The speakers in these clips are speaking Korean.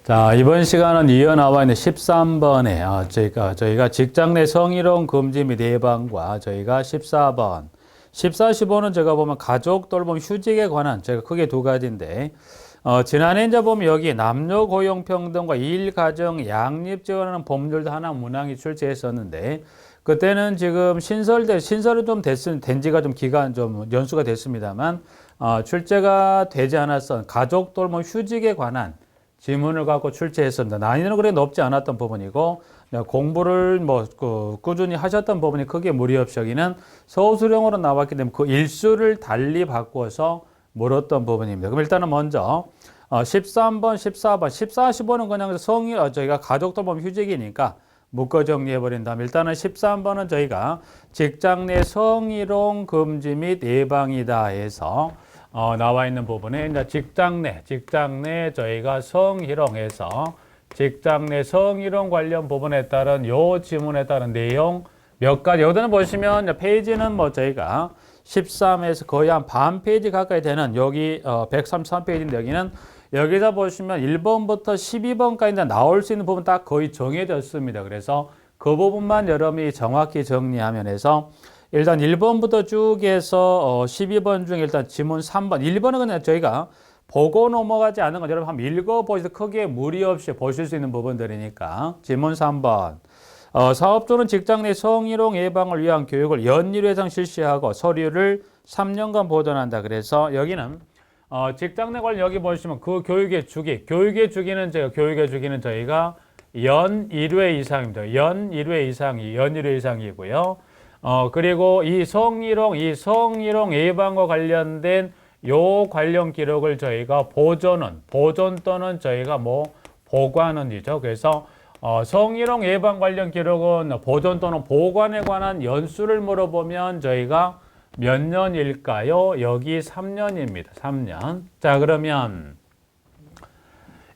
자, 이번 시간은 이어 나와 있는 13번에 저희가 직장 내 성희롱 금지 및 예방과 저희가 14번, 14, 15는 제가 보면 가족 돌봄 휴직에 관한 제가 크게 두 가지인데 지난해 이제 보면 여기 남녀 고용 평등과 일 가정 양립 지원하는 법률도 하나 문항이 출제했었는데 그때는 지금 신설이 좀 된 지가 좀 기간 좀 연수가 됐습니다만 출제가 되지 않았던 가족 돌봄 휴직에 관한 지문을 갖고 출제했습니다. 난이도는 그래 높지 않았던 부분이고 공부를 꾸준히 하셨던 부분이 크게 무리 없이 여기는 서술형으로 나왔기 때문에 그 일수를 달리 바꿔서 물었던 부분입니다. 그럼 일단은 먼저 13번, 14번, 14, 15는 그냥 저희가 가족돌봄 휴직이니까 묶어 정리해버린 다음 일단은 13번은 저희가 직장 내 성희롱 금지 및 예방이다 해서 나와 있는 부분에 이제 직장 내 저희가 성희롱에서 직장 내 성희롱 관련 부분에 따른 요 지문에 따른 내용 몇 가지 여기는 보시면 페이지는 저희가 13에서 거의 한 반 페이지 가까이 되는 여기 133페이지인데 여기다 보시면 1번부터 12번까지 나올 수 있는 부분 딱 거의 정해졌습니다. 그래서 그 부분만 여러분이 정확히 정리하면 해서 일단 1번부터 쭉 해서 12번 중에 일단 지문 3번 1번은 그냥 저희가 보고 넘어가지 않은 건 여러분 한번 읽어보셔서 크게 무리 없이 보실 수 있는 부분들이니까 지문 3번 사업주는 직장 내 성희롱 예방을 위한 교육을 연일 이상 실시하고 서류를 3년간 보존한다. 그래서 여기는 직장 내 관련 여기 보시면 그 교육의 주기는 저희가 연 1회 이상입니다. 연 1회 이상이고요. 그리고 이 성희롱 예방과 관련된 요 관련 기록을 저희가 보존 또는 저희가 보관은이죠. 그래서 성희롱 예방 관련 기록은 보존 또는 보관에 관한 연수를 물어보면 저희가 몇 년일까요? 여기 3년입니다. 3년. 자, 그러면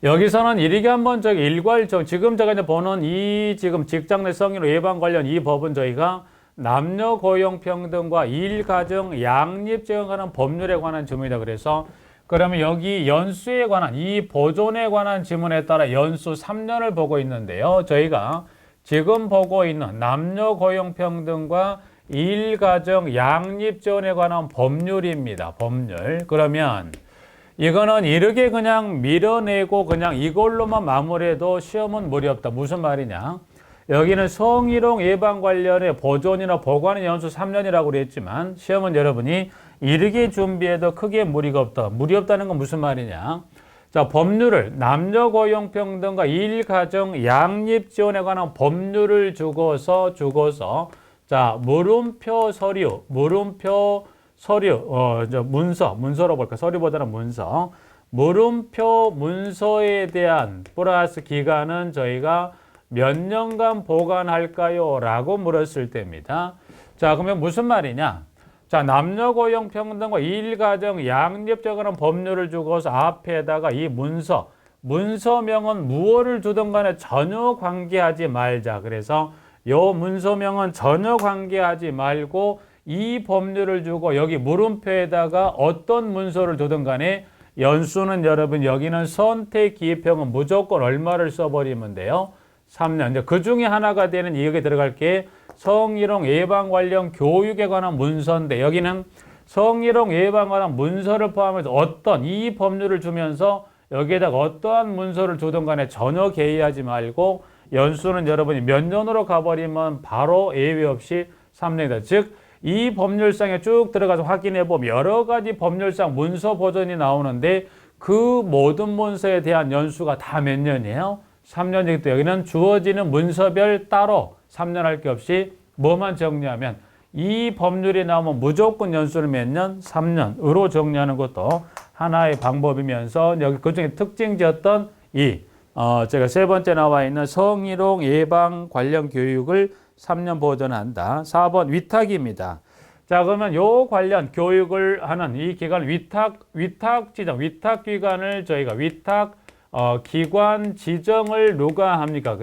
여기서는 이렇게 한번 지금 제가 이제 보는 이 지금 직장 내 성희롱 예방 관련 이 법은 저희가 남녀 고용 평등과 일 가정 양립 지원하는 법률에 관한 지문이다. 그래서 그러면 여기 연수에 관한 이 보존에 관한 지문에 따라 연수 3년을 보고 있는데요. 저희가 지금 보고 있는 남녀 고용 평등과 일 가정 양립 지원에 관한 법률입니다. 법률. 그러면 이거는 이렇게 그냥 밀어내고 그냥 이걸로만 마무리해도 시험은 무리 없다. 무슨 말이냐? 여기는 성희롱 예방 관련의 보존이나 보관의 연수 3년이라고 그랬지만 시험은 여러분이 이르게 준비해도 크게 무리가 없다. 무리 없다는 건 무슨 말이냐? 자, 법률을 남녀 고용 평등과 일 가정 양립 지원에 관한 법률을 주고서 자, 물음표 서류 문서로 볼까? 서류보다는 문서. 물음표 문서에 대한 플러스 기간은 저희가 몇 년간 보관할까요? 라고 물었을 때입니다. 자, 그러면 무슨 말이냐? 자, 남녀 고용 평등과 일 가정 양립 적용하는 법률을 주고서 앞에다가 이 문서명은 무엇을 주든 간에 전혀 관계하지 말자. 그래서 요 문서명은 전혀 관계하지 말고 이 법률을 주고 여기 물음표에다가 어떤 문서를 두든 간에 연수는 여러분 여기는 선택 기입형은 무조건 얼마를 써버리면 돼요? 3년. 이제 그 중에 하나가 되는 여기 들어갈 게 성희롱 예방 관련 교육에 관한 문서인데 여기는 성희롱 예방 관한 문서를 포함해서 어떤 이 법률을 주면서 여기에다가 어떠한 문서를 주든 간에 전혀 개의하지 말고 연수는 여러분이 몇 년으로 가버리면 바로 예외 없이 3년이다. 즉, 이 법률상에 쭉 들어가서 확인해 보면 여러 가지 법률상 문서 버전이 나오는데 그 모든 문서에 대한 연수가 다 몇 년이에요? 3년이기 때문에 여기는 주어지는 문서별 따로 3년 할 게 없이 뭐만 정리하면 이 법률이 나오면 무조건 연수를 몇 년? 3년으로 정리하는 것도 하나의 방법이면서 여기 그중에 특징지었던 제가 세 번째 나와 있는 성희롱 예방 관련 교육을 3년 보존한다. 4번 위탁입니다. 자, 그러면 요 관련 교육을 하는 이 기간 위탁 기관을 저희가 기관 지정을 누가 합니까?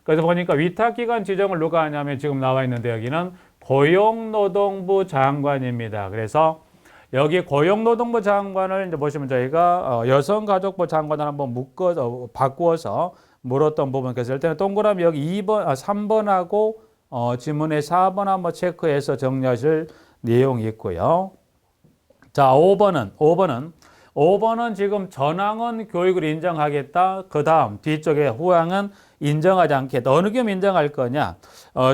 그래서 보니까 위탁 기관 지정을 누가 하냐면 지금 나와 있는데 여기는 고용노동부 장관입니다. 그래서 여기 고용노동부 장관을 이제 보시면 저희가 여성가족부 장관을 한번 바꾸어서 물었던 부분. 그래서 일단은 동그라미 여기 3번하고 지문의 4번 한번 체크해서 정리하실 내용이 있고요. 자, 5번은 지금 전항은 교육을 인정하겠다. 그 다음 뒤쪽에 후항은 인정하지 않겠다. 어느 겸 인정할 거냐?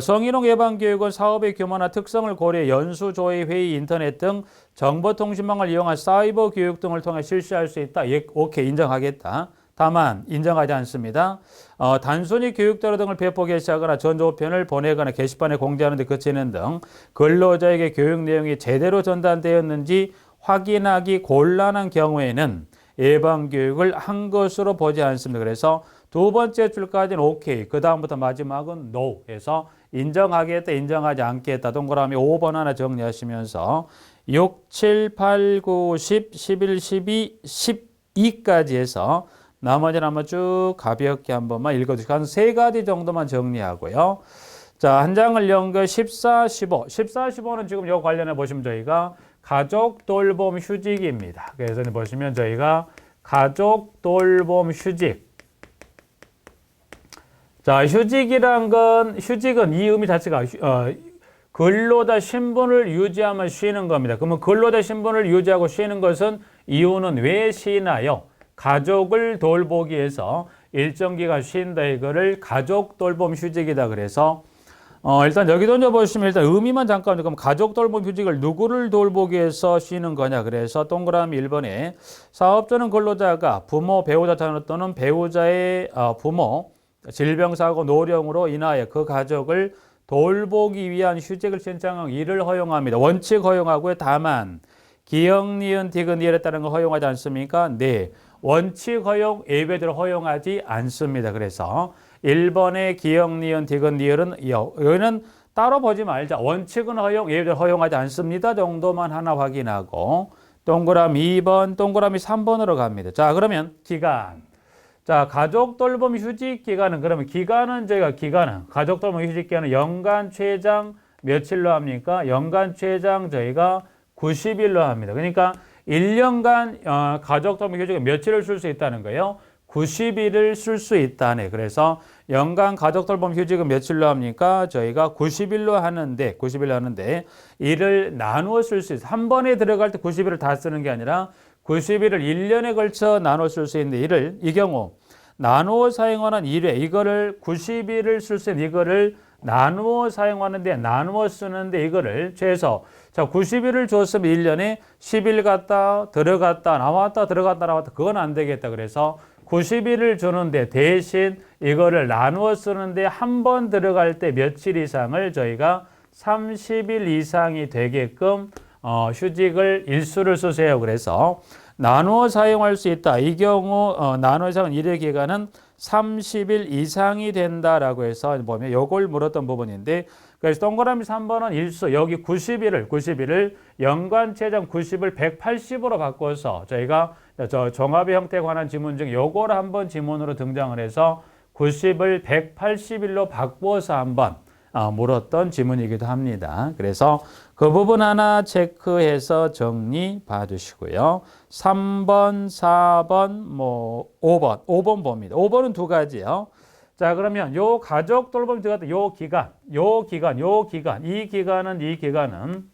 성희롱 예방 교육은 사업의 규모나 특성을 고려해 연수, 조회, 회의, 인터넷 등 정보통신망을 이용한 사이버 교육 등을 통해 실시할 수 있다. 예, 오케이, 인정하겠다. 다만 인정하지 않습니다. 단순히 교육도로 등을 배포 게시하거나 전조편을 보내거나 게시판에 공지하는 데 그치는 등 근로자에게 교육 내용이 제대로 전달되었는지 확인하기 곤란한 경우에는 예방교육을 한 것으로 보지 않습니다. 그래서 두 번째 줄까지는 오케이, 그 다음부터 마지막은 no 해서 인정하겠다, 인정하지 않겠다. 동그라미 5번 하나 정리하시면서 6, 7, 8, 9, 10, 11, 12, 12까지 해서 나머지는 한번 쭉 가볍게 한 번만 읽어주시고 한 세 가지 정도만 정리하고요. 자, 한 장을 연결 14, 15. 14, 15는 지금 요 관련해 보시면 저희가 가족 돌봄 휴직입니다. 그래서 보시면 저희가 가족 돌봄 휴직. 자, 휴직은 이 의미 자체가 근로자 신분을 유지하면 쉬는 겁니다. 그러면 근로자 신분을 유지하고 쉬는 것은 이유는 왜 쉬나요? 가족을 돌보기 위해서 일정 기간 쉰다. 이거를 가족 돌봄 휴직이다. 그래서 일단 여기도 이제 보시면 일단 의미만 잠깐 그럼 가족 돌봄 휴직을 누구를 돌보기 위해서 쉬는 거냐. 그래서 동그라미 1번에 사업자는 근로자가 부모, 배우자 자녀 또는 배우자의 부모, 질병사고, 노령으로 인하여 그 가족을 돌보기 위한 휴직을 신청하고 이를 허용합니다. 원칙 허용하고요. 다만 기역, 니은, 디귿, 니을에 따른 거 허용하지 않습니까? 네. 원칙 허용, 예외대로 허용하지 않습니다. 그래서 1번의 기역, 니은, 디귿, 니을은 여기는 따로 보지 말자. 원칙은 허용, 예외대로 허용하지 않습니다. 정도만 하나 확인하고 동그라미 2번, 동그라미 3번으로 갑니다. 자, 그러면 기간. 자, 가족 돌봄 휴직 기간은 그러면 가족 돌봄 휴직 기간은 연간 최장 며칠로 합니까? 연간 최장 저희가 90일로 합니다. 그러니까 1년간 가족 돌봄 휴직은 며칠을 쓸 수 있다는 거예요? 90일을 쓸 수 있다네. 그래서 연간 가족 돌봄 휴직은 며칠로 합니까? 저희가 90일로 하는데 이를 나누어 쓸 수 있어요. 한 번에 들어갈 때 90일을 다 쓰는 게 아니라 90일을 1년에 걸쳐 나눠 쓸 수 있는데 이 경우 나누어 사용하는 1회 이거를 90일을 쓸 수 있는 이거를 나누어 사용하는데 나누어 쓰는데 이거를 최소 자 90일을 줬으면 1년에 10일 갔다 들어갔다 나왔다 들어갔다 나왔다 그건 안 되겠다. 그래서 90일을 주는데 대신 이거를 나누어 쓰는데 한 번 들어갈 때 며칠 이상을 저희가 30일 이상이 되게끔 휴직을 일수를 쓰세요. 그래서 나누어 사용할 수 있다. 이 경우 나누어 사용 일의 기간은 30일 이상이 된다라고 해서 보면 요걸 물었던 부분인데 그래서 동그라미 3번은 일수 여기 90일을 연간 최장 90을 180으로 바꿔서 저희가 종합의 형태에 관한 지문 중 요걸 한번 지문으로 등장을 해서 90을 180일로 바꾸어서 한번 물었던 지문이기도 합니다. 그래서 그 부분 하나 체크해서 정리 봐주시고요. 3번, 4번, 5번 봅니다. 5번은 두 가지요. 자, 그러면 요 가족 돌봄 들어갔다 이 기간은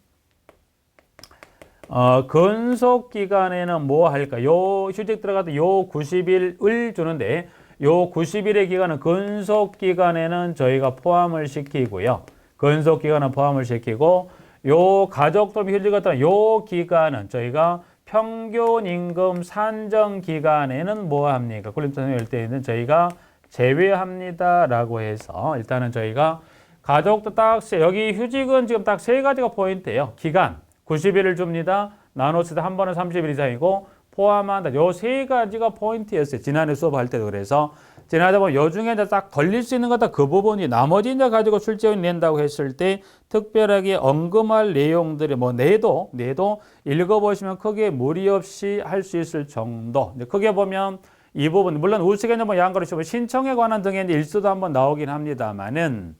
근속 기간에는 뭐 할까? 요 휴직 들어갔다 요 90일을 주는데 요 90일의 기간은 근속 기간에는 저희가 포함을 시키고요. 근속 기간은 포함을 시키고 요 가족 돌봄 휴직 같은 요 기간은 저희가 평균 임금 산정 기간에는 뭐 합니까? 군림선생님 때에는 저희가 제외합니다라고 해서 일단은 저희가 가족도 딱 여기 휴직은 지금 딱 세 가지가 포인트예요. 기간 90일을 줍니다. 나눠서 한 번은 30일 이상이고 포함한다. 요 세 가지가 포인트였어요. 지난해 수업할 때도 그래서 지나다 보면 요 중에 딱 걸릴 수 있는 것다 그 부분이 나머지 이제 가지고 출제원이 낸다고 했을 때 특별하게 언급할 내용들이 내도 읽어보시면 크게 무리 없이 할 수 있을 정도. 크게 보면 이 부분 물론 우스개념 양가로 신청에 관한 등의 일수도 한번 나오긴 합니다만은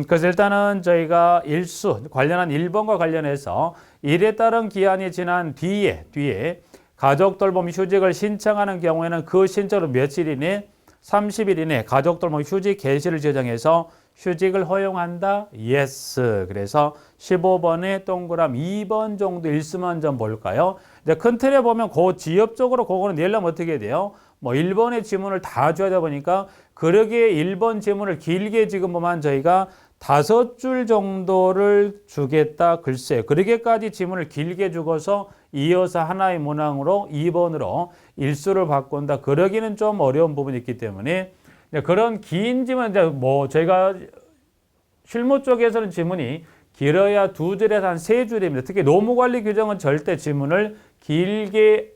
그래서 일단은 저희가 일수 관련한 1번과 관련해서 일에 따른 기한이 지난 뒤에 가족 돌봄 휴직을 신청하는 경우에는 그 신청으로 며칠 이내 30일 이내 가족 돌봄 휴직 개시를 지정해서 휴직을 허용한다. yes. 그래서 15번에 동그라미 2번 정도 일수만 좀 볼까요? 이제 큰 틀에 보면 그 지역적으로 그거는 내려면 어떻게 돼요? 뭐 1번의 지문을 다 줘야 되다 보니까 그러기에 1번 지문을 길게 지금 보면 저희가 5줄 정도를 주겠다. 글쎄, 그러기까지 지문을 길게 주고서 이어서 하나의 문항으로 2번으로 일수를 바꾼다. 그러기는 좀 어려운 부분이 있기 때문에 그런 긴 지문, 이제 뭐 저희가 실무 쪽에서는 지문이 길어야 2줄에서 한 3줄입니다. 특히 노무관리 규정은 절대 지문을 길게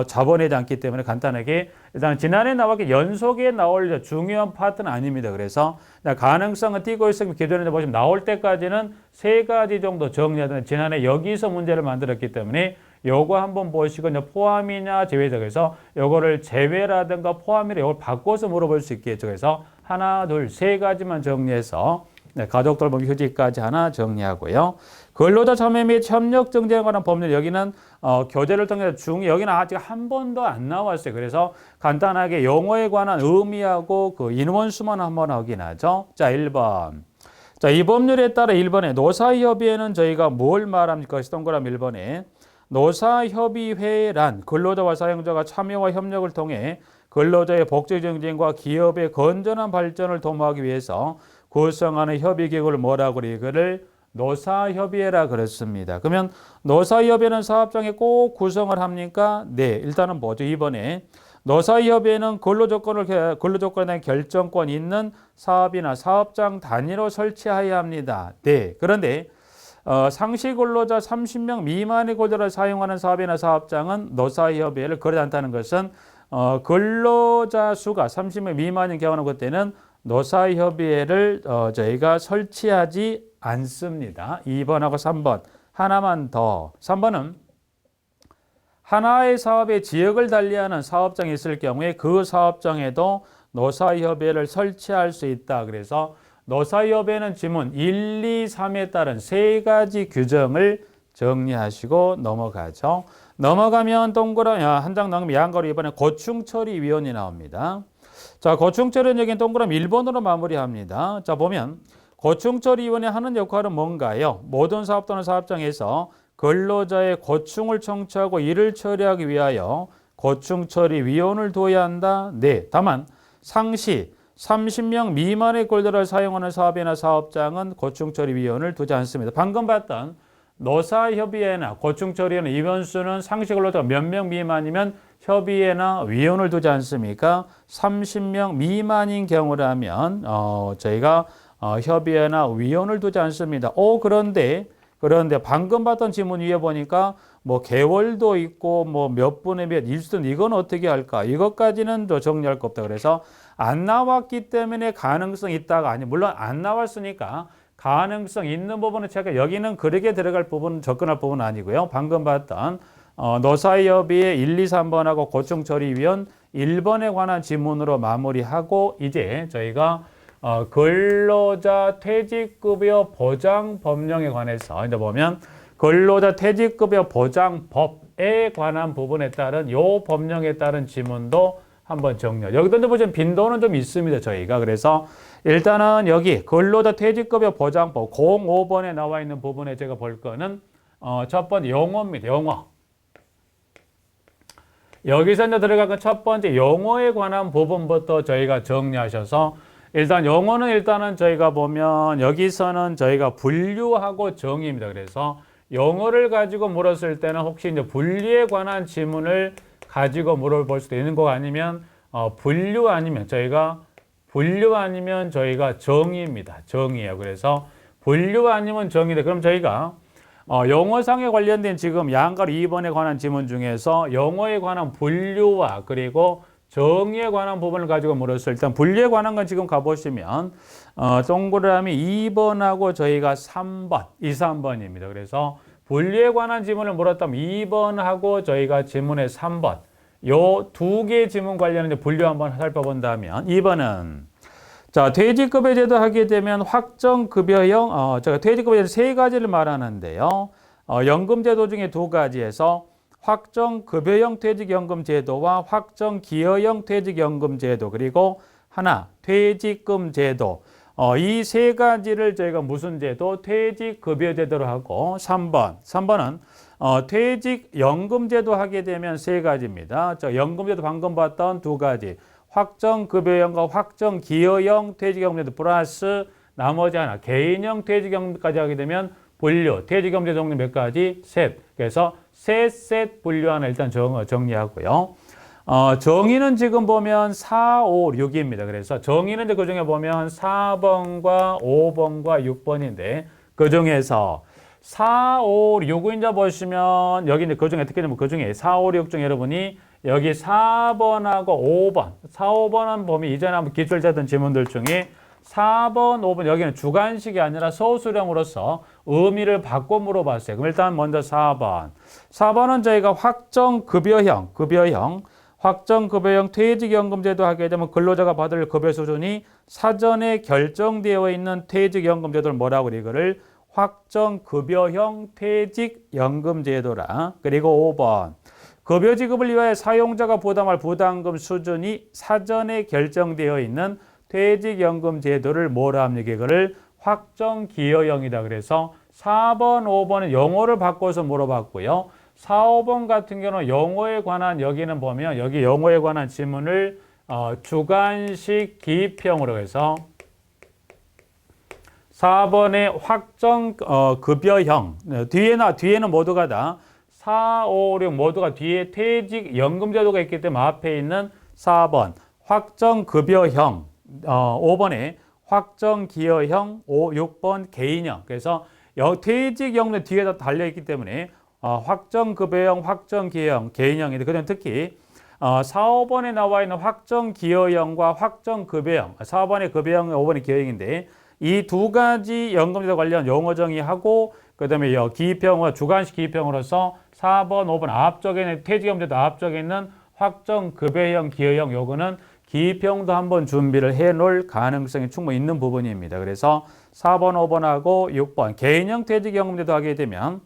잡아내지 않기 때문에 간단하게 일단 지난해 나왔기 연속에 나올 중요한 파트는 아닙니다. 그래서 가능성은 띄고 있으면 기존에 보시면 나올 때까지는 3가지 정도 정리하던 지난해 여기서 문제를 만들었기 때문에 요거 한번 보시고 이제 포함이냐 제외다. 그래서 요거를 제외라든가 포함이라 요걸 바꿔서 물어볼 수 있겠죠. 그래서 하나, 둘, 3가지만 정리해서 가족 돌봄 휴직까지 하나 정리하고요. 근로자 참여 및 협력 정지에 관한 법률 여기는 교재를 통해서 여기는 아직 한 번도 안 나왔어요. 그래서 간단하게 용어에 관한 의미하고 그 인원수만 한번 확인하죠. 자, 1번. 자, 이 법률에 따라 1번에 노사협의회는 저희가 뭘 말합니까? 동그라미 1번에 노사협의회란 근로자와 사용자가 참여와 협력을 통해 근로자의 복지 증진과 기업의 건전한 발전을 도모하기 위해서 구성하는 협의기구를 뭐라고 그래요? 이거를 노사협의회라 그랬습니다. 그러면 노사협의회는 사업장에 꼭 구성을 합니까? 네, 일단은 뭐죠? 이번에 노사협의회는 근로조건에 대한 결정권이 있는 사업이나 사업장 단위로 설치해야 합니다. 네, 그런데 상시 근로자 30명 미만의 근로자를 사용하는 사업이나 사업장은 노사협의회를 거르지 않다는 것은 근로자 수가 30명 미만인 경우는 그때는 노사협의회를 저희가 설치하지 않습니다. 2번하고 3번 하나만 더. 3번은 하나의 사업의 지역을 달리하는 사업장이 있을 경우에 그 사업장에도 노사협의회를 설치할 수 있다. 그래서 노사협의회는 지문 1, 2, 3에 따른 3가지 규정을 정리하시고 넘어가죠. 넘어가면 동그라미 한 장 넘으면 양가로 이번에 고충처리위원이 나옵니다. 자, 고충처리는 여기 동그라미 1번으로 마무리합니다. 자, 보면 고충처리위원회 하는 역할은 뭔가요? 모든 사업 또는 사업장에서 근로자의 고충을 청취하고 이를 처리하기 위하여 고충처리위원을 둬야 한다. 네, 다만 상시 30명 미만의 근로자를 사용하는 사업이나 사업장은 고충처리위원을 두지 않습니다. 방금 봤던 노사협의회나 고충처리위원회 위원수는 상시 근로자가 몇 명 미만이면 협의회나 위원을 두지 않습니까? 30명 미만인 경우라면 저희가 협의회나 위원을 두지 않습니다. 그런데 방금 봤던 지문 위에 보니까 뭐 개월도 있고 뭐 몇 분의 몇 일수든 이건 어떻게 할까? 이것까지는 더 정리할 거 없다. 그래서 안 나왔기 때문에 가능성 있다가 아니 물론 안 나왔으니까 가능성 있는 부분은 제가 여기는 그렇게 들어갈 부분 접근할 부분은 아니고요. 방금 봤던 노사협의회 1, 2, 3번하고 고충처리위원 1번에 관한 지문으로 마무리하고 이제 저희가 근로자 퇴직급여 보장 법령에 관해서 이제 보면 근로자 퇴직급여 보장법에 관한 부분에 따른 요 법령에 따른 지문도 한번 정리해요. 여기도 이제 보시면 빈도는 좀 있습니다. 저희가 그래서 일단은 여기 근로자 퇴직급여 보장법 05번에 나와 있는 부분에 제가 볼 거는 첫 번째 용어입니다. 용어. 여기서 이제 들어간 첫 번째 용어에 관한 부분부터 저희가 정리하셔서 일단 용어는 일단은 저희가 보면 여기서는 저희가 분류하고 정의입니다. 그래서 용어를 가지고 물었을 때는 혹시 이제 분류에 관한 지문을 가지고 물어볼 수도 있는 거 아니면 분류 아니면 저희가 정의입니다. 정의예요. 그래서 분류 아니면 정의다. 그럼 저희가 용어상에 관련된 지금 양가로 2번에 관한 지문 중에서 용어에 관한 분류와 그리고 정의에 관한 부분을 가지고 물었을 때 일단 분류에 관한 건 지금 가보시면 동그라미 2번하고 저희가 3번, 2, 3번입니다. 그래서 분류에 관한 지문을 물었다면 2번하고 저희가 지문의 3번 요 두 개의 지문 관련된 분류 한번 살펴본다면 2번은 자, 퇴직급여제도 하게 되면 확정급여형, 제가 퇴직급여제 세 가지를 말하는데요. 연금제도 중에 두 가지에서 확정급여형 퇴직연금제도와 확정기여형 퇴직연금제도, 그리고 하나, 퇴직금제도. 이 세 가지를 저희가 무슨 제도? 퇴직급여제도로 하고, 3번은 퇴직연금제도 하게 되면 세 가지입니다. 연금제도 방금 봤던 두 가지. 확정급여형과 확정기여형 퇴직연금제도 플러스 나머지 하나, 개인형 퇴직연금까지 하게 되면 분류, 퇴직연금제 종류 몇 가지? 셋. 그래서 셋 분류 하나 일단 정리하고요. 정의는 지금 보면 4, 5, 6입니다. 그래서 정의는 그 중에 보면 4번과 5번과 6번인데, 그 중에서 4, 5, 6을 이제 보시면, 여기 이제 그 중에 특히 그 중에 4, 5, 6 중에 여러분이 여기 4번하고 5번, 4, 5번은 보면 이전에 한번 기출됐던 지문들 중에 4번, 5번, 여기는 주관식이 아니라 소수령으로서 의미를 바꿔 물어봤어요. 그럼 일단 먼저 4번. 4번은 저희가 확정급여형 퇴직연금제도 하게 되면 근로자가 받을 급여 수준이 사전에 결정되어 있는 퇴직연금제도를 뭐라고 그래? 이거를 확정급여형 퇴직연금제도라. 그리고 5번. 급여 지급을 위하여 사용자가 부담할 부담금 수준이 사전에 결정되어 있는 퇴직연금 제도를 뭐라 합니까? 이거를 확정기여형이다. 그래서 4번, 5번은 용어를 바꿔서 물어봤고요. 4, 5번 같은 경우는 용어에 관한, 여기는 보면 여기 용어에 관한 지문을 주관식 기입형으로 해서 4번의 확정급여형, 뒤에는 모두가 다 4, 5, 6 모두가 뒤에 퇴직연금제도가 있기 때문에 앞에 있는 4번 확정급여형, 5번에 확정기여형, 6번 개인형. 그래서 퇴직연금 뒤에다 달려있기 때문에 확정급여형, 확정기여형, 개인형인데, 그다음 특히 4, 5번에 나와 있는 확정기여형과 확정급여형, 4번의 급여형, 5번의 기여형인데, 이 두 가지 연금제도 관련 용어 정의하고, 그 다음에 기입형과 주관식 기입형으로서 4번, 5번 앞쪽에 있는 퇴직연금제도 앞쪽에 있는 확정급여형, 기여형, 요거는 기입형도 한번 준비를 해 놓을 가능성이 충분히 있는 부분입니다. 그래서 4번, 5번하고 6번 개인형 퇴직연금제도 하게 되면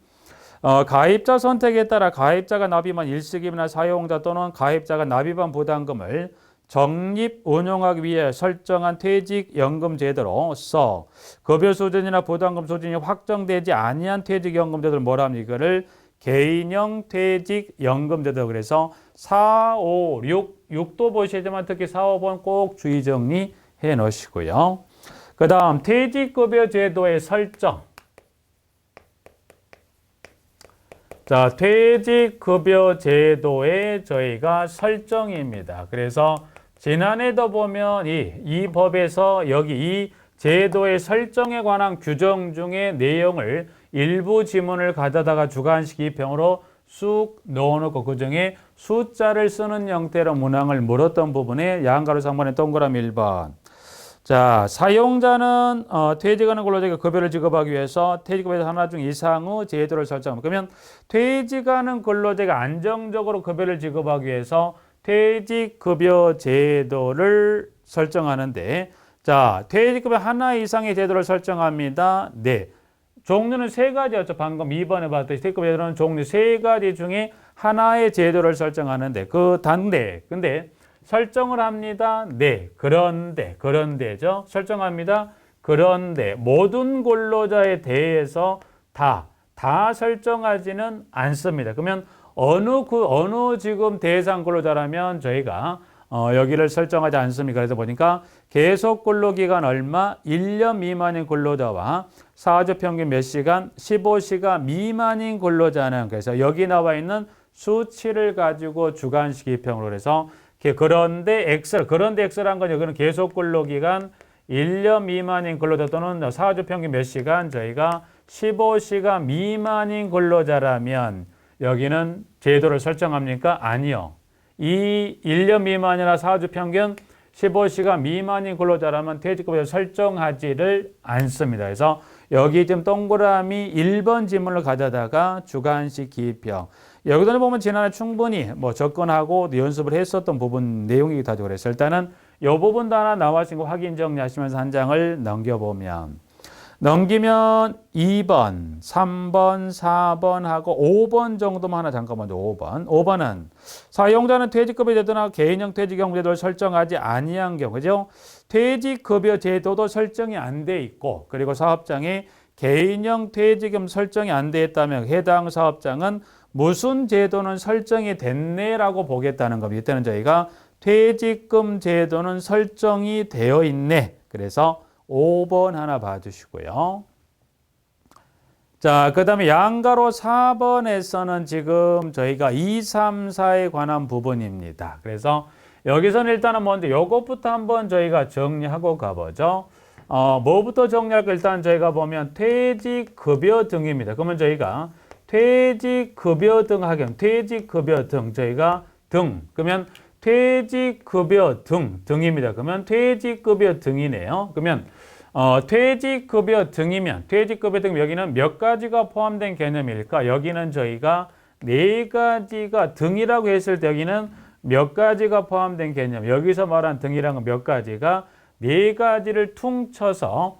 가입자 선택에 따라 가입자가 납입한 일시금이나 사용자 또는 가입자가 납입한 부담금을 적립 운용하기 위해 설정한 퇴직연금 제도로서 급여 수준이나 부담금 수준이 확정되지 아니한 퇴직연금 제도를 뭐라 합니까? 이거를 개인형 퇴직연금 제도. 그래서 4, 5, 6도 보시지만 특히 4, 5번 꼭 주의 정리해 놓으시고요. 그 다음 퇴직급여 제도의 설정. 자, 퇴직급여 제도의 저희가 설정입니다. 그래서 지난해도 보면 이 법에서 여기 이 제도의 설정에 관한 규정 중에 내용을 일부 지문을 가져다가 주관식 기입형으로 쑥 넣어놓고 그 중에 숫자를 쓰는 형태로 문항을 물었던 부분에 양가로 3번에 동그라미 1번. 자, 사용자는 퇴직하는 근로자에게 급여를 지급하기 위해서 퇴직급여에서 하나 중 이상의 제도를 설정합니다. 그러면 퇴직하는 근로자가 안정적으로 급여를 지급하기 위해서 퇴직급여 제도를 설정하는데, 자, 퇴직급여 하나 이상의 제도를 설정합니다. 네. 종류는 세 가지였죠. 방금 2번에 봤듯이 퇴직급여 제도는 종류 세 가지 중에 하나의 제도를 설정하는데, 근데 설정을 합니다. 네. 그런데죠. 설정합니다. 그런데 모든 근로자에 대해서 다 설정하지는 않습니다. 그러면 어느 지금 대상 근로자라면 저희가 여기를 설정하지 않습니까? 그래서 보니까 계속 근로기간 얼마? 1년 미만인 근로자와 사주 평균 몇 시간? 15시간 미만인 근로자는, 그래서 여기 나와 있는 수치를 가지고 주관식 기입형으로 해서 그런데 X란 건 여기는 계속 근로기간 1년 미만인 근로자 또는 사주 평균 몇 시간? 저희가 15시간 미만인 근로자라면 여기는 제도를 설정합니까? 아니요. 이 1년 미만이나 사주 평균 15시간 미만인 근로자라면 퇴직급여 설정하지를 않습니다. 그래서 여기 지금 동그라미 1번 지문을 가져다가 주관식 기입형. 여기도 보면 지난해 충분히 접근하고 연습을 했었던 부분 내용이기도 하죠. 그래서 일단은 요 부분도 하나 나와진 거 확인 정리하시면서 한 장을 넘기면 2번, 3번, 4번 하고 5번 정도만 하나 잠깐만요. 5번은 사용자는 퇴직급여 제도나 개인형 퇴직형 제도를 설정하지 아니한 경우, 그죠? 퇴직급여 제도도 설정이 안 돼 있고, 그리고 사업장에 개인형 퇴직금 설정이 안 돼 있다면 해당 사업장은 무슨 제도는 설정이 됐네라고 보겠다는 겁니다. 이때는 저희가 퇴직금 제도는 설정이 되어 있네. 그래서 5번 하나 봐주시고요. 자, 그 다음에 양가로 4번에서는 지금 저희가 2, 3, 4에 관한 부분입니다. 그래서 여기서는 일단은 먼저 요것부터 한번 저희가 정리하고 가보죠. 뭐부터 정리할까? 일단 저희가 보면 퇴직급여 등입니다. 그러면 저희가 퇴직급여 등 하면 퇴직급여 등 저희가 그러면 퇴직급여 등입니다. 그러면 퇴직급여 등이네요. 그러면 퇴직급여 등이면 퇴직급여 등 여기는 몇 가지가 포함된 개념일까? 여기는 저희가 네 가지가 등이라고 했을 때 여기는 몇 가지가 포함된 개념. 여기서 말한 등이라는 건 몇 가지가 네 가지를 퉁쳐서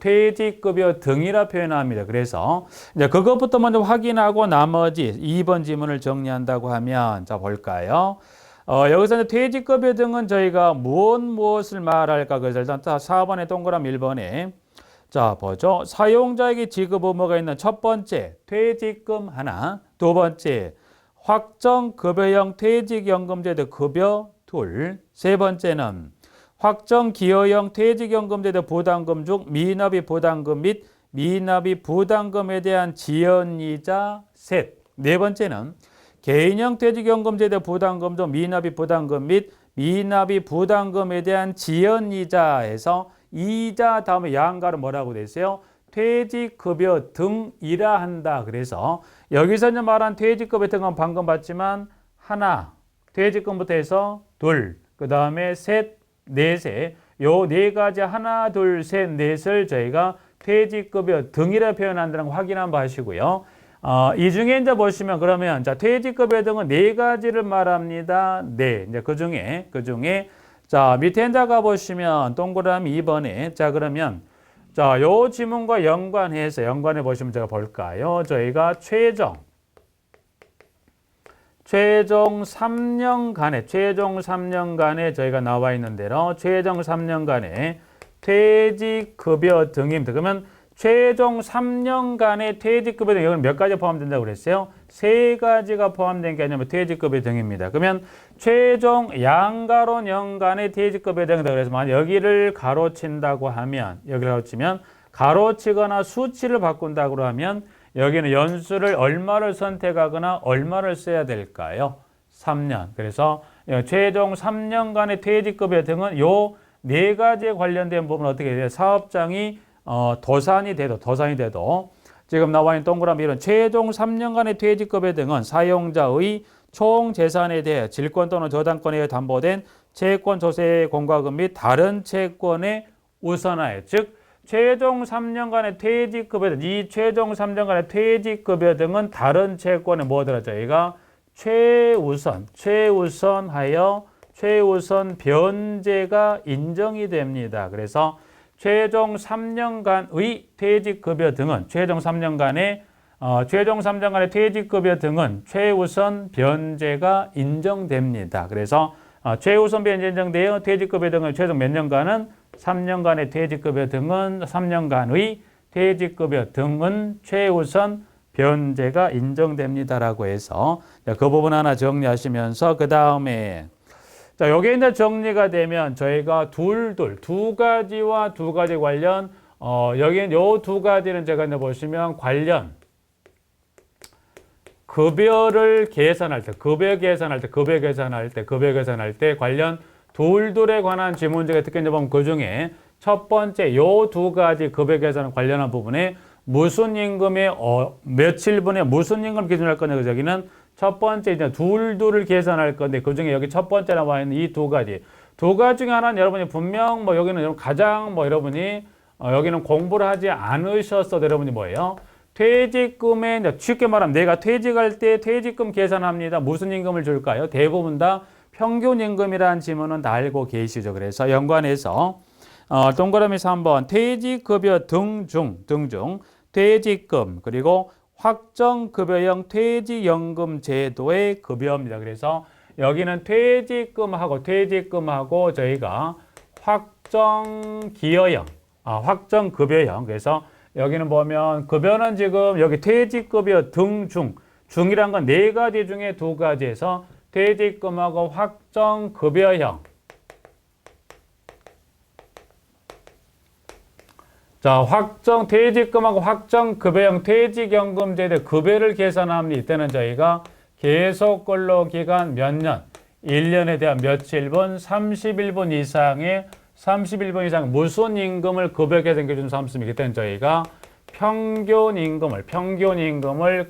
퇴직급여 등이라 표현합니다. 그래서 이제 그것부터 먼저 확인하고 나머지 2번 지문을 정리한다고 하면 자 볼까요? 여기서 이제 퇴직급여 등은 저희가 무엇을 말할까? 그래서 일단 4번에 동그라미 1번에 자 보죠. 사용자에게 지급 의무가 있는 첫 번째 퇴직금 하나, 두 번째 확정급여형 퇴직연금제도 급여 둘, 세 번째는 확정기여형 퇴직연금제도 부담금 중 미납입 부담금 및 미납입 부담금에 대한 지연이자 셋, 네 번째는 개인형 퇴직연금제도 부담금 중 미납입 부담금 및 미납입 부담금에 대한 지연이자에서 이자 다음에 양가로 뭐라고 돼 있어요? 퇴직급여 등이라 한다. 그래서 여기서 이제 말한 퇴직급여 등은 방금 봤지만 하나, 퇴직금부터 해서 둘, 그 다음에 셋, 넷에 요 네 가지 하나, 둘, 셋, 넷을 저희가 퇴직급여 등이라 표현한다는 거 확인 한번 하시고요. 이 중에 이제 보시면 그러면 자 퇴직급여 등은 네 가지를 말합니다. 네, 이제 그 중에 자 밑에 이제 가 보시면 동그라미 2번에 자 그러면 자 요 지문과 연관해 보시면 제가 볼까요? 저희가 최종 3년간에 저희가 나와 있는 대로 최종 3년간의 퇴직급여 등입니다. 그러면 최종 3년간의 퇴직급여 등 이건 몇 가지 포함된다고 그랬어요? 세 가지가 포함된 개념의 퇴직급여 등입니다. 그러면 최종 양가로 년간의 퇴직급여 등이다. 그래서 만약 여기를 가로친다고 하면 여기를 가로치면 가로치거나 수치를 바꾼다고 하면 여기는 연수를 얼마를 선택하거나 얼마를 써야 될까요? 3년. 그래서 최종 3년간의 퇴직급여 등은 요 네 가지에 관련된 부분은 어떻게 돼요? 사업장이 도산이 돼도 지금 나와 있는 동그라미 이런 최종 3년간의 퇴직급여 등은 사용자의 총 재산에 대해 질권 또는 저당권에 의해 담보된 채권 조세 공과금 및 다른 채권의 우선하에 즉 최종 3년간의 퇴직급여 등, 이 최종 3년간의 퇴직급여 등은 다른 채권에 뭐더라 저희가 최우선 변제가 인정이 됩니다. 그래서 최종 3년간의 퇴직급여 등은 최종 3년간의 퇴직급여 등은 최우선 변제가 인정됩니다. 그래서 최우선 변제 인정되어 퇴직급여 등을 최종 몇 년간은 3년간의 퇴직급여 등은 3년간의 퇴직급여 등은 최우선 변제가 인정됩니다라고 해서 그 부분 하나 정리하시면서 그 다음에 자, 요게 이제 정리가 되면 저희가 두 가지와 두 가지 관련 여기 요 두 가지는 제가 이제 보시면 관련 급여 계산할 때 관련 둘에 관한 지문제가 특히 이제 보면 그 중에 첫 번째 요 두 가지 급여 계산 관련한 부분에 무슨 임금의 며칠분에 무슨 임금 기준으로 할 거냐. 그래서 여기는 첫 번째 이제 둘을 계산할 건데 그 중에 여기 첫 번째 나와 있는 이 두 가지 중에 하나는 여러분이 분명 뭐 여기는 가장 뭐 여러분이 여기는 공부를 하지 않으셨어도 여러분이 뭐예요? 퇴직금에 쉽게 말하면 내가 퇴직할 때 퇴직금 계산합니다. 무슨 임금을 줄까요? 대부분 다 평균임금이라는 지문은 다 알고 계시죠. 그래서 연관해서 동그라미 3번 퇴직급여 등중 퇴직금 그리고 확정급여형 퇴직연금 제도의 급여입니다. 그래서 여기는 퇴직금하고 저희가 확정급여형 그래서 여기는 보면 급여는 지금 여기 퇴직급여 중이란 건 네 가지 중에 두 가지에서 퇴직금하고 확정급여형 퇴직금하고 확정급여형 퇴직연금제도 급여를 계산합니다. 이때는 저희가 계속 근로기간 몇 년, 1년에 대한 며칠분, 31분 이상의 31분 이상 무슨 임금을 급여 계산 기준 삼습니다. 이때는 저희가 평균임금을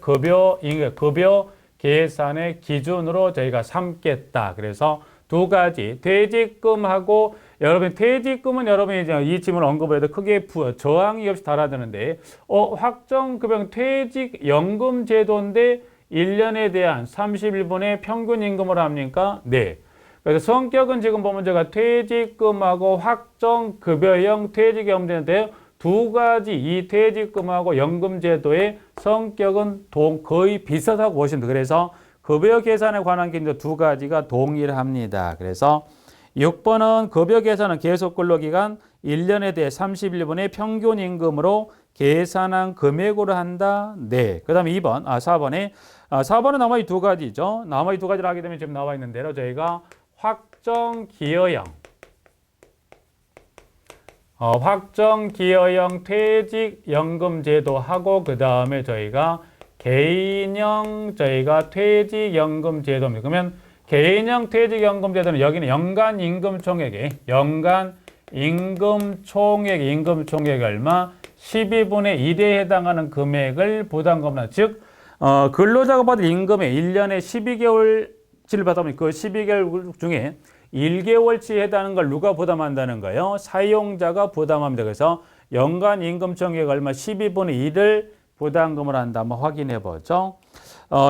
급여 계산의 기준으로 저희가 삼겠다. 그래서 두 가지 퇴직금하고 여러분 퇴직금은 여러분이 이제 이 질문을 언급해도 크게 저항이 없이 달아드는데 확정급여 퇴직연금 제도인데 1년에 대한 31분의 평균임금을 합니까? 네. 그래서 성격은 지금 보면 제가 퇴직금하고 확정급여형 퇴직연금제인데요. 두 가지 이 퇴직금하고 연금제도의 성격은 거의 비슷하다고 보시면 돼요. 그래서 급여 계산에 관한 기준도 두 가지가 동일합니다. 그래서 6번은 급여 계산은 계속 근로기간 1년에 대해 31분의 평균임금으로 계산한 금액으로 한다. 네. 그 다음에 4번은 나머지 두 가지죠. 나머지 두 가지를 하게 되면 지금 나와 있는 대로 저희가 확정기여형 퇴직연금제도하고 그 다음에 저희가 개인형 퇴직연금제도입니다. 그러면 개인형 퇴직연금제도는 여기는 연간 임금 총액이 얼마? 12분의 1에 해당하는 금액을 부담금이다. 즉 근로자가 받을 임금의 1년에 12개월치를 받으면 그 12개월 중에 1개월치에 해당하는 걸 누가 부담한다는 거예요? 사용자가 부담합니다. 그래서 연간 임금 총액 얼마 12분의 1을 부담금을 한다. 한번 확인해 보죠.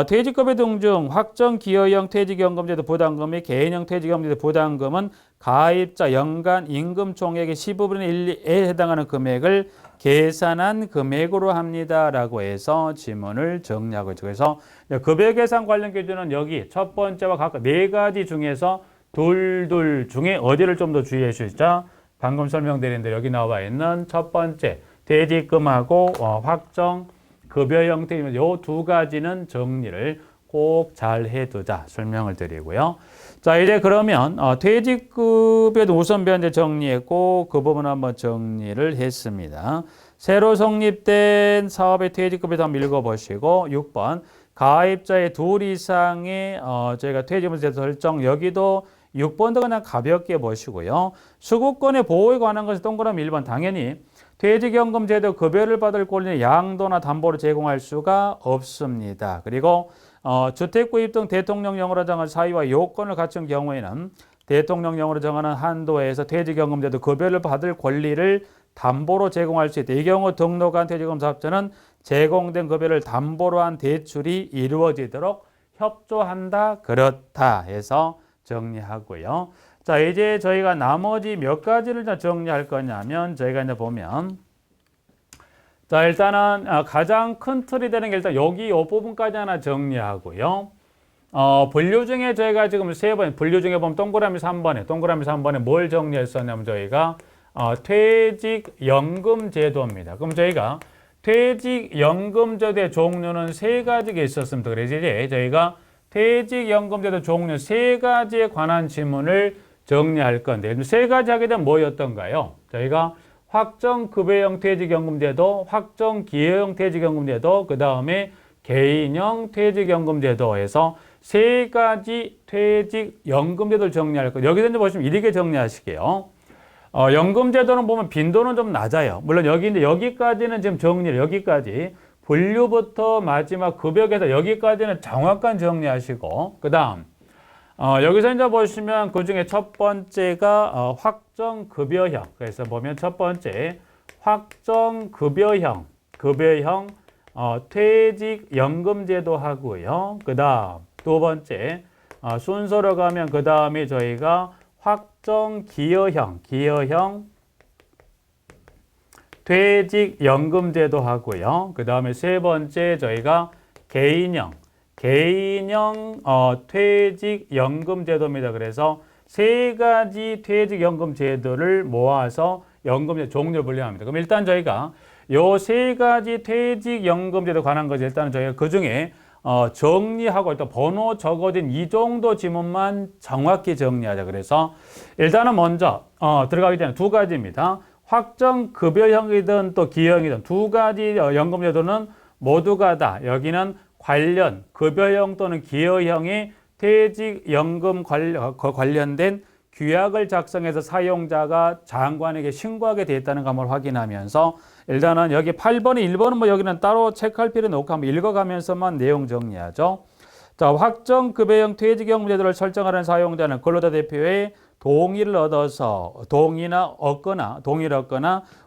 퇴직급여 등중 확정기여형 퇴직연금제도 부담금이 개인형 퇴직연금제도 부담금은 가입자 연간 임금 총액의 15분의 1에 해당하는 금액을 계산한 금액으로 합니다라고 해서 지문을 정리하고 있죠. 그래서 급여 계산 관련 기준은 여기 첫 번째와 각각 네 가지 중에서 둘 중에 어디를 좀 더 주의해 주시죠. 방금 설명드린 대로 여기 나와 있는 첫 번째 퇴직금하고 확정급여 형태이면 이 두 가지는 정리를 꼭 잘 해두자 설명을 드리고요. 자, 이제 그러면 퇴직급여도 우선 변제 정리했고 그 부분 한번 정리를 했습니다. 새로 성립된 사업의 퇴직급여도 한번 읽어보시고 6번 가입자의 둘 이상의 저희가 퇴직금 제도 설정 여기도 6번도 그냥 가볍게 보시고요. 수급권의 보호에 관한 것은 동그라미 1번 당연히 퇴직연금 제도 급여를 받을 권리는 양도나 담보로 제공할 수가 없습니다. 그리고 주택 구입 등 대통령령으로 정한 사유와 요건을 갖춘 경우에는 대통령령으로 정하는 한도에서 퇴직연금 제도 급여를 받을 권리를 담보로 제공할 수 있다. 이 경우 등록한 퇴직금 사업자는 제공된 급여를 담보로 한 대출이 이루어지도록 협조한다. 그렇다 해서 정리하고요. 자, 이제 저희가 나머지 몇 가지를 정리할 거냐면 저희가 이제 보면 자, 일단은 가장 큰 틀이 되는 게 일단 여기 이 부분까지 하나 정리하고요. 분류 중에 저희가 지금 세 번 분류 중에 보면 동그라미 3번에 뭘 정리했었냐면 저희가 퇴직연금 제도입니다. 그럼 저희가 퇴직연금 제도의 종류는 세 가지가 있었습니다. 그래서 이제 저희가 퇴직연금 제도 종류 세 가지에 관한 질문을 정리할 건데 세 가지 하게 되면 뭐였던가요? 저희가 확정급여형 퇴직연금제도, 확정기여형 퇴직연금제도, 그 다음에 개인형 퇴직연금제도에서 세 가지 퇴직연금제도를 정리할 거예요. 여기서 이제 보시면 이렇게 정리하실게요. 연금제도는 보면 빈도는 좀 낮아요. 물론 여기까지는 지금 정리를 여기까지 분류부터 마지막 급여에서 여기까지는 정확한 정리하시고 그 다음 여기서 이제 보시면 그 중에 첫 번째가 확정급여형. 그래서 보면 첫 번째 확정급여형 퇴직연금제도 하고요. 그 다음 두 번째 순서로 가면 그 다음에 저희가 확정 기여형 퇴직연금제도 하고요. 그 다음에 세 번째 저희가 개인형 퇴직연금제도입니다. 그래서 세 가지 퇴직연금제도를 모아서 연금제 종류를 분류합니다. 그럼 일단 저희가 요 세 가지 퇴직연금제도 관한 것이 일단 저희가 그 중에 정리하고 일단 번호 적어진 이 정도 지문만 정확히 정리하자. 그래서 일단은 먼저 들어가기 전에 두 가지입니다. 확정 급여형이든 또 기여형이든 두 가지 연금제도는 모두가 다 여기는 관련 급여형 또는 기여형의 퇴직연금 관련된 규약을 작성해서 사용자가 장관에게 신고하게 되었다는 걸 한번 확인하면서 일단은 여기 8번에 1번은 뭐 여기는 따로 체크할 필요는 없고 한번 읽어가면서만 내용 정리하죠. 자, 확정급여형 퇴직연금 제도를 설정하는 사용자는 근로자 대표의 동의를 얻어서 동의를 얻거나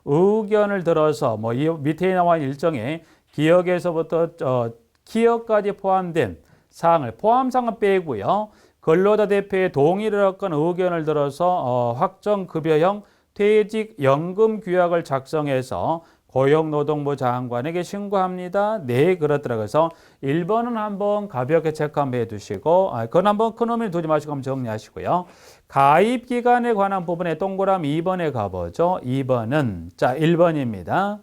의견을 들어서 뭐 이 밑에 나와 있는 일정의 기억에서부터 기억까지 포함된 사항을 포함사항은 빼고요. 근로자 대표의 동의를 얻거나 의견을 들어서 확정급여형 퇴직연금 규약을 작성해서 고용노동부 장관에게 신고합니다. 네, 그렇더라고요. 그래서 1번은 한번 가볍게 체크 한번 해두시고 그건 한번 큰 의미 두지 마시고 한번 정리하시고요. 가입기간에 관한 부분에 동그라미 2번에 가보죠. 2번은 자 1번입니다.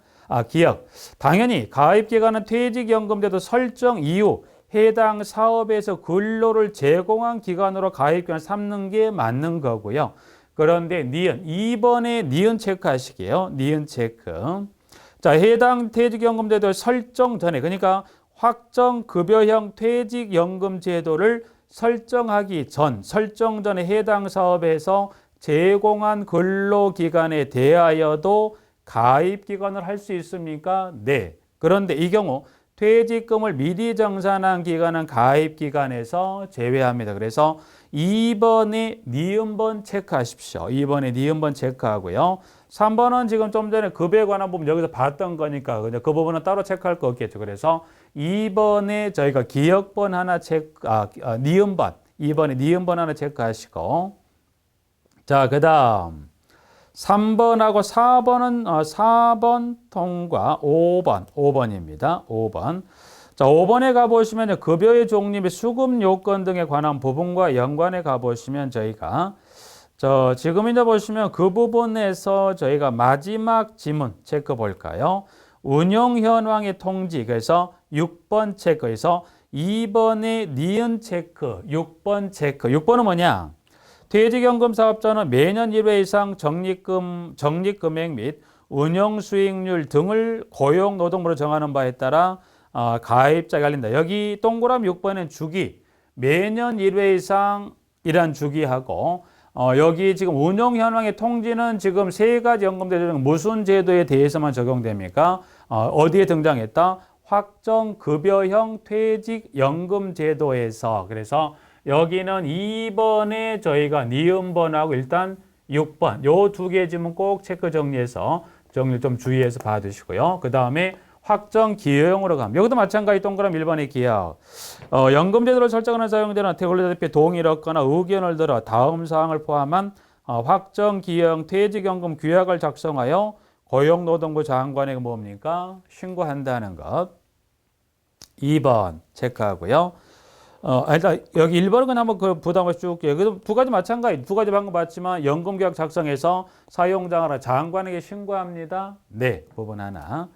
기억. 당연히 가입기간은 퇴직연금제도 설정 이후 해당 사업에서 근로를 제공한 기간으로 가입기간을 삼는 게 맞는 거고요. 그런데 니은 2번에 니은 체크하시게요. 니은 체크. 자, 해당 퇴직연금제도 설정 전에 그러니까 확정급여형 퇴직연금제도를 설정 전에 해당 사업에서 제공한 근로기간에 대하여도 가입기간을 할 수 있습니까? 네. 그런데 이 경우 퇴직금을 미리 정산한 기간은 가입기간에서 제외합니다. 그래서 2번에 니은번 체크하십시오. 2번에 니은번 체크하고요. 3번은 지금 좀 전에 급여에 관한 부분 여기서 봤던 거니까 그 부분은 따로 체크할 거 없겠죠. 그래서 2번에 저희가 기억번 하나 니은번 2번에 니은번 하나 체크하시고 자, 그 다음 3번하고 4번은 4번 통과 5번입니다. 5번. 자, 5번에 가보시면 급여의 종류 및 수급 요건 등에 관한 부분과 연관해 가보시면 저희가 지금 이제 보시면 그 부분에서 저희가 마지막 지문 체크 볼까요? 운용 현황의 통지. 그래서 6번 체크에서 2번의 니은 체크, 6번 체크. 6번은 뭐냐? 퇴직연금 사업자는 매년 1회 이상 적립금액 및 운영수익률 등을 고용노동부로 정하는 바에 따라 가입자가 알린다. 여기 동그라미 6번은 주기, 매년 1회 이상이란 주기하고 여기 지금 운용 현황의 통지는 지금 세 가지 연금제도 중 무슨 제도에 대해서만 적용됩니까? 어디에 등장했다? 확정급여형 퇴직연금제도에서. 그래서 여기는 2번에 저희가 니은번하고 일단 6번 요 두 개 지문 꼭 체크 정리해서 정리 좀 주의해서 봐두시고요. 그 다음에 확정 기여형으로 가면 여기도 마찬가지 동그라미 1번의 기여. 연금제도를 설정하는 사용자는 근로자 대표 동의를 얻거나 의견을 들어 다음 사항을 포함한 확정 기여형 퇴직연금 규약을 작성하여 고용노동부 장관에게 뭡니까? 신고한다는 것. 2번 체크하고요. 일단 여기 1번은 그냥 한번 그 부담 없이 쭉 여기도 두 가지 마찬가지. 두 가지 방금 봤지만 연금계약 작성해서 사용자가 장관에게 신고합니다. 네, 부분 하나.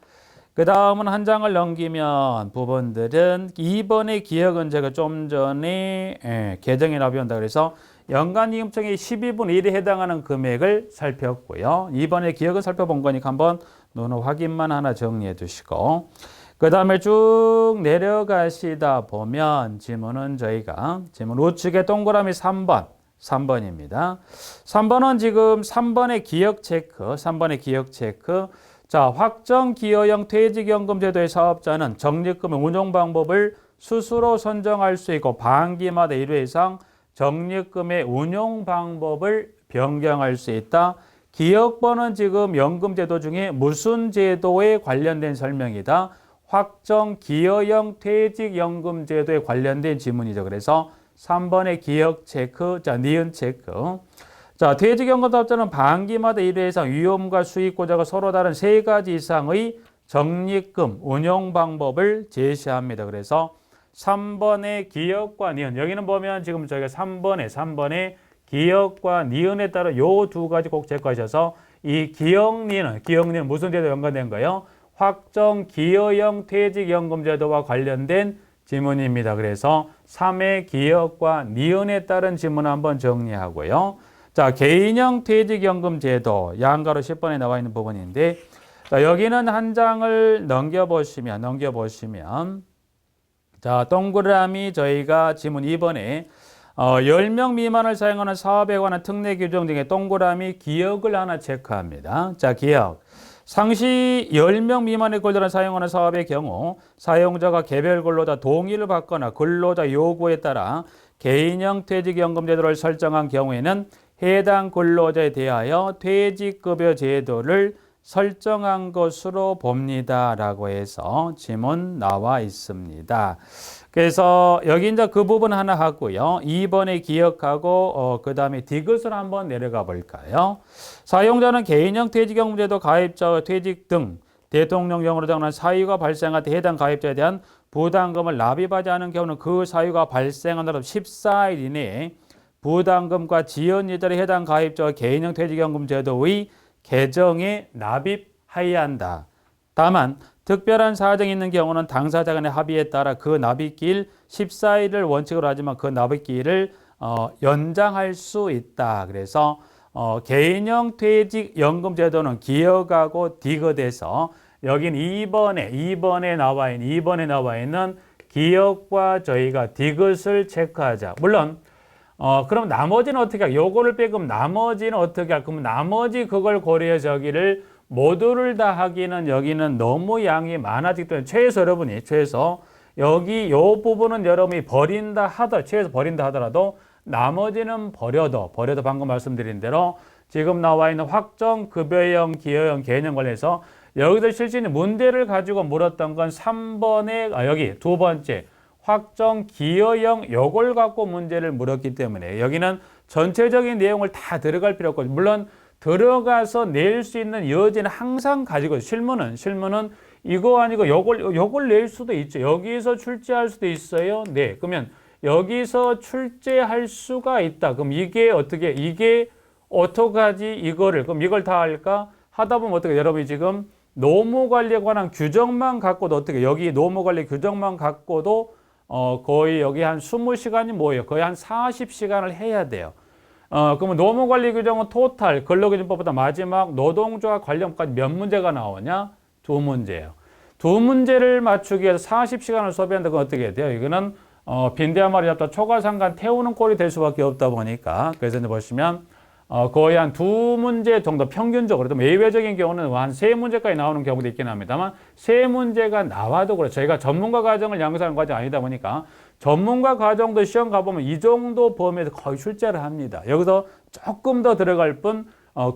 그 다음은 한 장을 넘기면 부분들은 2번의 기억은 제가 좀 전에 개정에 나비온다 그래서 연간이금총액 12분의 1에 해당하는 금액을 살폈고요. 2번의 기억은 살펴본 거니까 한번 노노 확인만 하나 정리해 두시고 그 다음에 쭉 내려가시다 보면 지문은 저희가 지문 우측에 동그라미 3번입니다. 3번은 지금 3번의 기억 체크. 자, 확정 기여형 퇴직연금 제도의 사업자는 적립금의 운용 방법을 스스로 선정할 수 있고 반기마다 1회 이상 적립금의 운용 방법을 변경할 수 있다. 기억번은 지금 연금제도 중에 무슨 제도에 관련된 설명이다. 확정 기여형 퇴직연금 제도에 관련된 지문이죠. 그래서 3번의 기억 체크, 자, 니은 체크. 자, 퇴직연금사업자는 반기마다 1회 이상 위험과 수익고자가 서로 다른 3가지 이상의 적립금 운용 방법을 제시합니다. 그래서 3번의 기억과 니은, 여기는 보면 지금 저희가 3번의 기억과 니은에 따라 요 두 가지 꼭 체크하셔서 이 기억 니은은 무슨 제도 연관된 거예요? 확정 기여형 퇴직연금제도와 관련된 지문입니다. 그래서 3의 기억과 니은에 따른 지문 한번 정리하고요. 자, 개인형 퇴직연금제도 양가로 10번에 나와 있는 부분인데, 자, 여기는 한 장을 넘겨보시면 자, 동그라미 저희가 지문 2번에 10명 미만을 사용하는 사업에 관한 특례 규정 중에 동그라미 기억을 하나 체크합니다. 자, 기억. 상시 10명 미만의 근로자를 사용하는 사업의 경우 사용자가 개별 근로자 동의를 받거나 근로자 요구에 따라 개인형 퇴직연금제도를 설정한 경우에는 해당 근로자에 대하여 퇴직급여 제도를 설정한 것으로 봅니다. 라고 해서 지문 나와 있습니다. 그래서 여기 이제 그 부분 하나 하고요. 2번에 기억하고 그 다음에 디귿을 한번 내려가 볼까요? 사용자는 개인형 퇴직연금제도 가입자의 퇴직 등 대통령령으로 정한 사유가 발생할 때 해당 가입자에 대한 부담금을 납입하지 않은 경우는 그 사유가 발생한 날로 14일 이내에 부담금과 지연 예절에 해당 가입자와 개인형 퇴직연금제도의 개정에 납입하여야 한다. 다만 특별한 사정이 있는 경우는 당사자 간의 합의에 따라 그 납입기일 14일을 원칙으로 하지만 그 납입기일을 연장할 수 있다. 그래서 개인형 퇴직연금제도는 기억하고 디귿에서 여긴 2번에 나와 있는 기억과 저희가 디귿을 체크하자. 물론 그럼 나머지는 어떻게 할까? 요거를 빼고 나머지는 어떻게 할까? 그럼 나머지 그걸 고려해서 여기를 모두를 다 하기는 여기는 너무 양이 많아지기 때문에 최소 여기 요 부분은 여러분이 최소 버린다 하더라도 나머지는 버려도 방금 말씀드린 대로 지금 나와 있는 확정 급여형 기여형 개념 관련해서 여기서 실질적인 문제를 가지고 물었던 건 3번에 여기 두 번째 확정 기여형 요걸 갖고 문제를 물었기 때문에 여기는 전체적인 내용을 다 들어갈 필요 없고 물론 들어가서 낼 수 있는 여지는 항상 가지고 있어요. 실무는 이거 아니고 요걸 낼 수도 있죠. 여기서 출제할 수도 있어요. 네. 그러면 여기서 출제할 수가 있다. 그럼 이게 어떡하지? 그럼 이걸 다 할까? 하다 보면 어떻게 여러분이 지금 노무관리에 관한 규정만 갖고도 어떻게 여기 노무관리 규정만 갖고도 거의 여기 한 20시간이 뭐예요? 거의 한 40시간을 해야 돼요. 그러면 노무관리 규정은 토탈 근로기준법보다 마지막 노동조합 관련까지 몇 문제가 나오냐? 2문제예요. 2문제를 맞추기 위해서 40시간을 소비한다. 그건 어떻게 돼요? 이거는 빈대 한 마리 잡다 초과상관 태우는 꼴이 될 수밖에 없다 보니까 그래서 이제 보시면 거의 한 2문제 정도 평균적으로 좀 예외적인 경우는 한 3문제까지 나오는 경우도 있긴 합니다만 3문제가 나와도 그래 저희가 전문가 과정을 양성하는 과정이 아니다 보니까 전문가 과정도 시험 가보면 이 정도 범위에서 거의 출제를 합니다. 여기서 조금 더 들어갈 뿐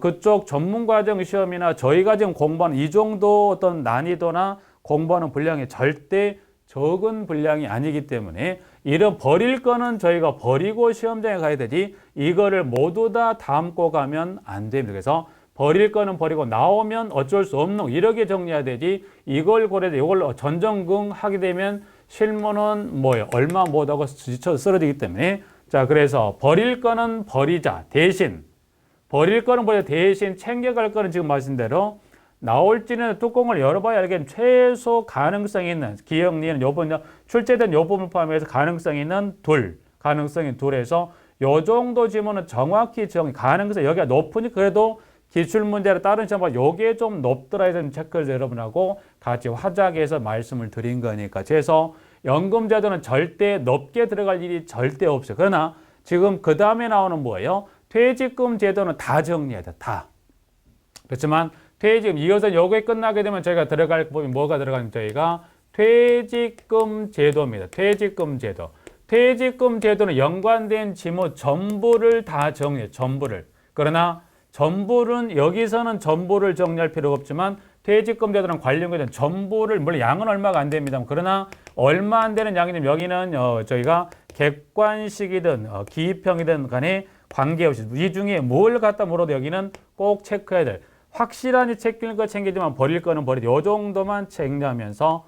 그쪽 전문과정 시험이나 저희가 지금 공부하는 이 정도 어떤 난이도나 공부하는 분량이 절대 적은 분량이 아니기 때문에 이런 버릴 거는 저희가 버리고 시험장에 가야 되지 이거를 모두 다 담고 가면 안 됩니다. 그래서 버릴 거는 버리고 나오면 어쩔 수 없는 이렇게 정리해야 되지 이걸 고려해서 이걸 전전긍 하게 되면 실무는 뭐예요? 얼마 못하고 지쳐 쓰러지기 때문에 자 그래서 버릴 거는 버리자 대신 챙겨갈 거는 지금 말씀 대로 나올지는 뚜껑을 열어봐야 알겠는 최소 가능성이 있는 기억니은 요번 출제된 요 부분을 포함해서 가능성이 있는 가능성이 둘에서 요 정도 지문은 정확히 가능성 여기가 높으니 그래도 기출문제를 다른 시험보다 요게 좀 높더라 해서 체크를 여러분하고 같이 화작해서 말씀을 드린 거니까 그래서 연금제도는 절대 높게 들어갈 일이 절대 없어요. 그러나 지금 그 다음에 나오는 뭐예요? 퇴직금 제도는 다 정리해야 돼. 다. 그렇지만 퇴직금 이것은 요게 끝나게 되면 저희가 들어갈 부분이 뭐가 들어가는 저희가 퇴직금 제도입니다. 퇴직금 제도는 연관된 지문 전부를 다 정리해. 그러나 여기서는 전부를 정리할 필요가 없지만 퇴직금 제도랑 관련된 전부를 물론 양은 얼마가 안 됩니다. 그러나 얼마 안 되는 양이면 여기는 저희가 객관식이든 기입형이든 간에 관계없이 이 중에 뭘 갖다 물어도 여기는 꼭 체크해야 될 확실하게 챙길 거 챙기지만 버릴 거는 버리지 요 정도만 챙기면서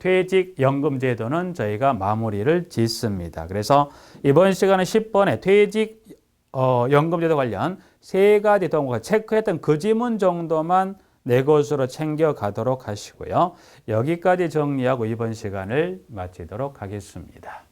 퇴직연금제도는 저희가 마무리를 짓습니다. 그래서 이번 시간은 10번에 퇴직연금제도 관련 세 가지 동과 체크했던 그 지문 정도만 내 것으로 챙겨가도록 하시고요. 여기까지 정리하고 이번 시간을 마치도록 하겠습니다.